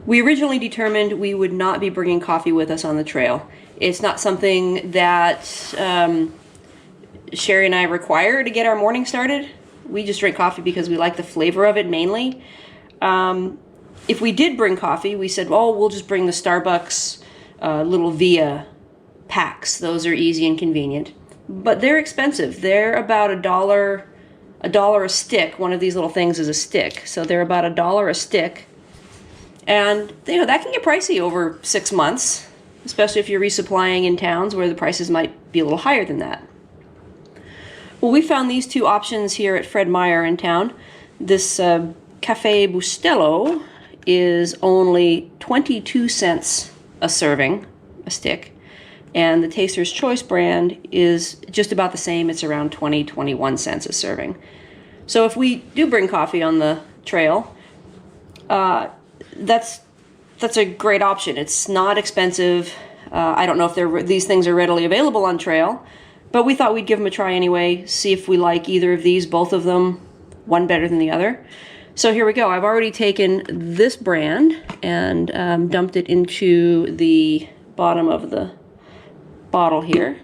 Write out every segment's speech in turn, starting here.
We originally determined we would not be bringing coffee with us on the trail. It's not something that Sherry and I require to get our morning started. We just drink coffee because we like the flavor of it mainly. If we did bring coffee, we said, oh, we'll just bring the Starbucks little Via packs. Those are easy and convenient. But they're expensive. They're about $1 a stick. One of these little things is a stick. So they're about $1 a stick. And you know, that can get pricey over 6 months, especially if you're resupplying in towns where the prices might be a little higher than that. Well, we found these two options here at Fred Meyer in town. This Café Bustelo is only 22 cents a serving, a stick. And the Taster's Choice brand is just about the same. It's around 21 cents a serving. So if we do bring coffee on the trail, that's a great option. It's not expensive. I don't know if these things are readily available on trail, but we thought we'd give them a try anyway, see if we like either of these, both of them, one better than the other. So here we go. I've already taken this brand and dumped it into the bottom of the bottle here.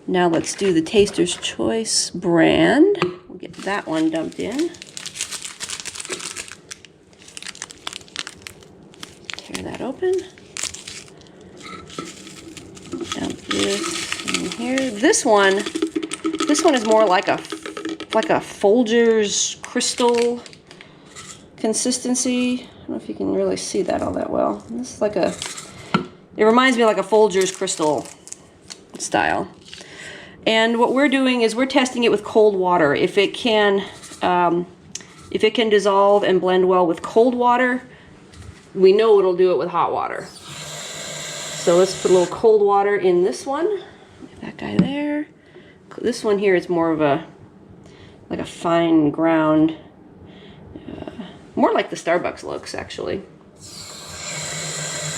Now let's do the Taster's Choice brand. We'll get that one dumped in. Tear that open. Dump this in here. This one is more like a Folgers crystal consistency. I don't know if you can really see that all that well. This is like it reminds me of like a Folgers crystal style. And what we're doing is we're testing it with cold water. If it can dissolve and blend well with cold water, we know it'll do it with hot water. So let's put a little cold water in this one. Get that guy there. This one here is more of like a fine ground, more like the Starbucks looks actually.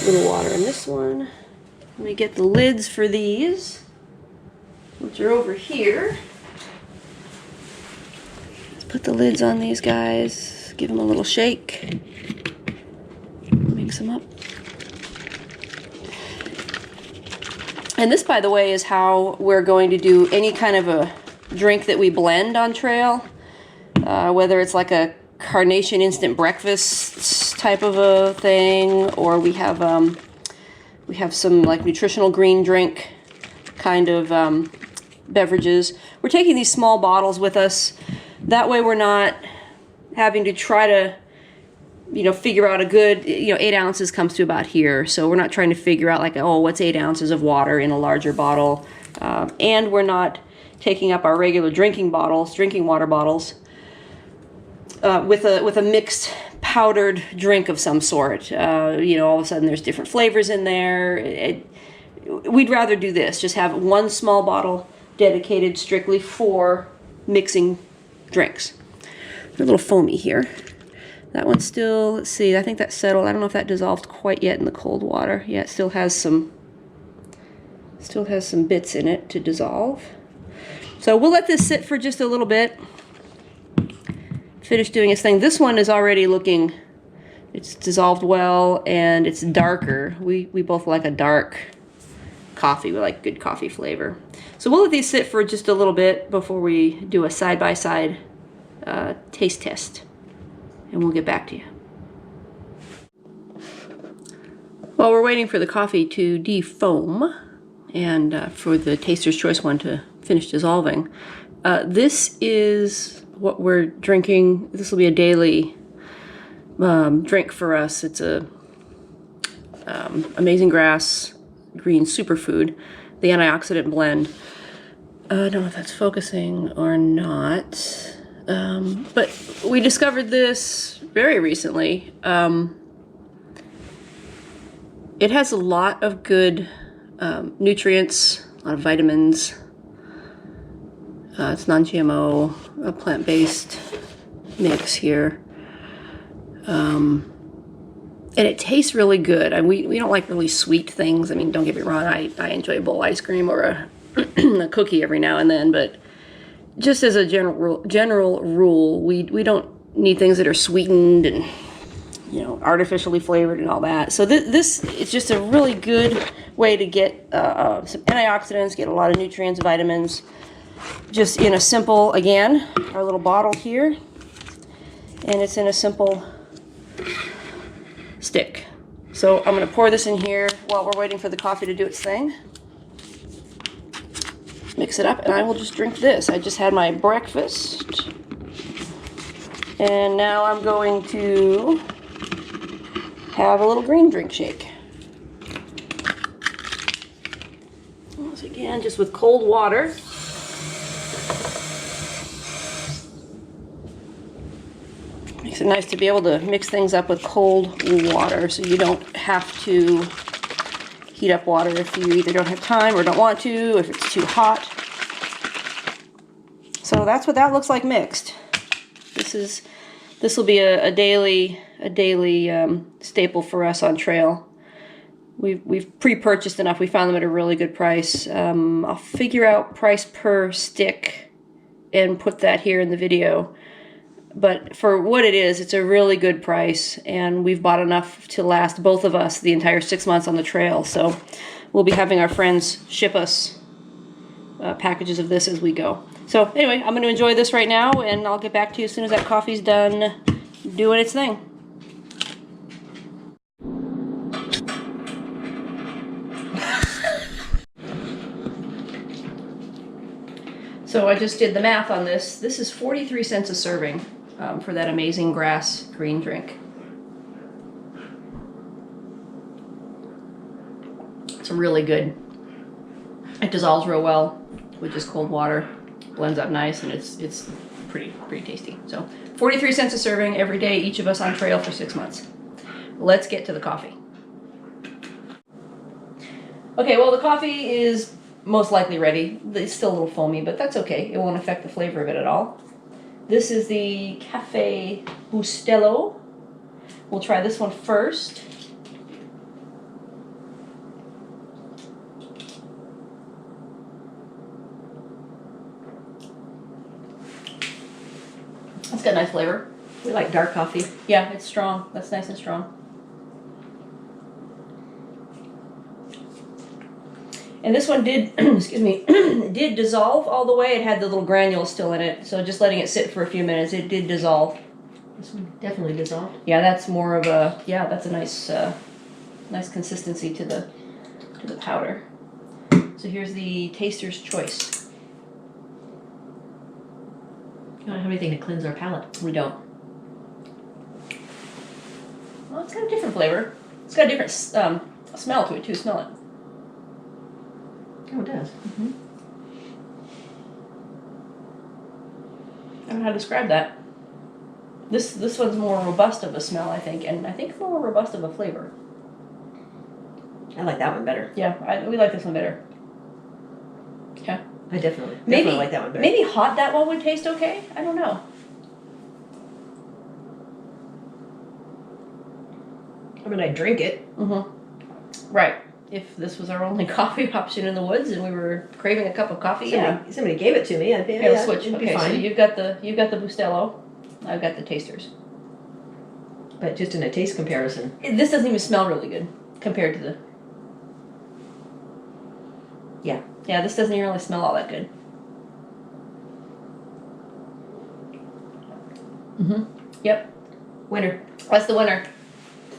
A little water in this one. Let me get the lids for these, which are over here. Let's put the lids on these guys. Give them a little shake. Mix them up. And this, by the way, is how we're going to do any kind of a drink that we blend on trail. Whether it's like a carnation instant breakfast type of a thing, or we have some like nutritional green drink kind of beverages. We're taking these small bottles with us. That way we're not having to try to, you know, figure out a good, 8 ounces comes to about here. So we're not trying to figure out like, oh, what's 8 ounces of water in a larger bottle. And we're not taking up our regular drinking water bottles, with a mixed powdered drink of some sort. All of a sudden there's different flavors in there. We'd rather do this, just have one small bottle dedicated strictly for mixing drinks. They're a little foamy here. That one's still, let's see, I think that's settled. I don't know if that dissolved quite yet in the cold water. Yeah, it still has some bits in it to dissolve. So we'll let this sit for just a little bit. Finish doing its thing. This one is already looking, it's dissolved well and it's darker. We both like a dark coffee. We like good coffee flavor. So we'll let these sit for just a little bit before we do a side-by-side taste test. And we'll get back to you. While we're waiting for the coffee to defoam and for the Taster's Choice one to finish dissolving, this is what we're drinking. This will be a daily drink for us. It's a Amazing Grass green superfood, the antioxidant blend. I don't know if that's focusing or not. But we discovered this very recently. It has a lot of good nutrients, a lot of vitamins. It's non-GMO, a plant-based mix here. And it tastes really good. And we don't like really sweet things. I mean, don't get me wrong, I enjoy a bowl of ice cream or a cookie every now and then, but just as a general rule, we don't need things that are sweetened and you know, artificially flavored and all that. So this is just a really good way to get some antioxidants, get a lot of nutrients, vitamins, just in a simple, again, our little bottle here, and it's in a simple stick. So I'm going to pour this in here while we're waiting for the coffee to do its thing. Mix it up, and I will just drink this. I just had my breakfast, and now I'm going to have a little green drink shake. Once again, just with cold water. Makes it nice to be able to mix things up with cold water so you don't have to heat up water if you either don't have time or don't want to, if it's too hot. So that's what that looks like mixed. This will be a daily staple for us on trail. We've pre-purchased enough. We found them at a really good price. I'll figure out price per stick and put that here in the video. But for what it is, it's a really good price, and we've bought enough to last both of us the entire 6 months on the trail. So we'll be having our friends ship us packages of this as we go. So anyway, I'm going to enjoy this right now, and I'll get back to you as soon as that coffee's done doing its thing. So I just did the math on this. This is 43 cents a serving for that amazing grass green drink. It's really good. It dissolves real well with just cold water. Blends up nice, and it's pretty tasty. So 43 cents a serving every day, each of us on trail for 6 months. Let's get to the coffee. Okay, well, the coffee is most likely ready. It's still a little foamy, but that's okay. It won't affect the flavor of it at all. This is the Café Bustelo. We'll try this one first. It's got nice flavor. We like dark coffee. Yeah, it's strong. That's nice and strong. And this one did, excuse me, did dissolve all the way. It had the little granules still in it, so just letting it sit for a few minutes, it did dissolve. This one definitely dissolved. Yeah, that's more of a, yeah, that's a nice, nice consistency to the powder. So here's the taster's choice. We don't have anything to cleanse our palate. We don't. Well, it's got a different flavor. It's got a different smell to it too. Smell it. Oh, it does. Mm-hmm. I don't know how to describe that. This one's more robust of a smell, I think, and I think more robust of a flavor. I like that one better. Yeah, we like this one better. Yeah. I definitely like that one better. Maybe hot that one would taste okay. I don't know. I mean, I drink it. Mm-hmm. Right. If this was our only coffee option in the woods and we were craving a cup of coffee, somebody gave it to me. I'd be, yeah, let's switch. It'd be Okay, fine. so you've got the Bustelo. I've got the tasters. But just in a taste comparison, This doesn't even smell really good compared to the. Yeah, this doesn't even really smell all that good. Mm-hmm. Yep. winner That's the winner.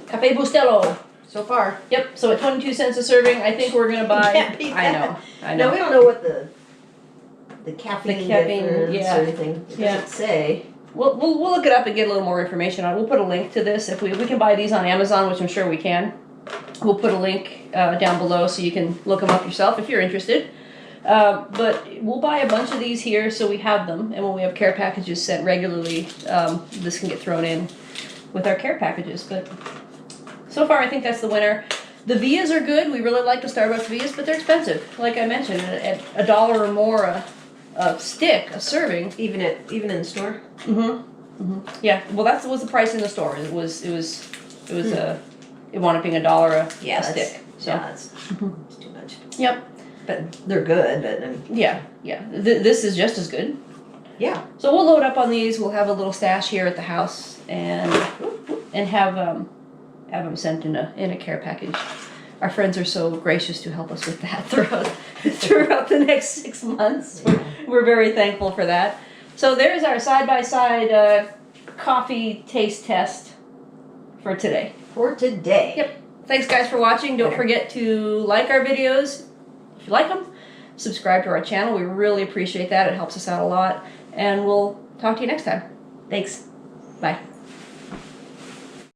Café Bustelo. so far. Yep. So at 22 cents a serving, I think we're gonna buy. Can't beat that. I know. No, we don't know what the caffeine difference yeah. or anything. It doesn't say. We'll look it up and get a little more information on it. We'll put a link to this. If we can buy these on Amazon, which I'm sure we can. We'll put a link down below so you can look them up yourself if you're interested. But we'll buy a bunch of these here so we have them. And when we have care packages sent regularly, this can get thrown in with our care packages. But so far, I think that's the winner. The Vias are good. We really like the Starbucks Vias, but they're expensive. Like I mentioned, at $1 or more a stick, a serving. Even in the store. Mm-hmm. Mm-hmm. Yeah. Well, that was the price in the store. It wound up being $1 a stick. So yeah, that's too much. Yep. But they're good. But yeah. This is just as good. Yeah. So we'll load up on these. We'll have a little stash here at the house, and and have them sent in a care package. Our friends are so gracious to help us with that throughout the next 6 months. We're very thankful for that. So there's our side-by-side coffee taste test for today. Yep. Thanks guys for watching. Don't forget to like our videos if you like them. Subscribe to our channel. We really appreciate that. It helps us out a lot. And we'll talk to you next time. Thanks. Bye.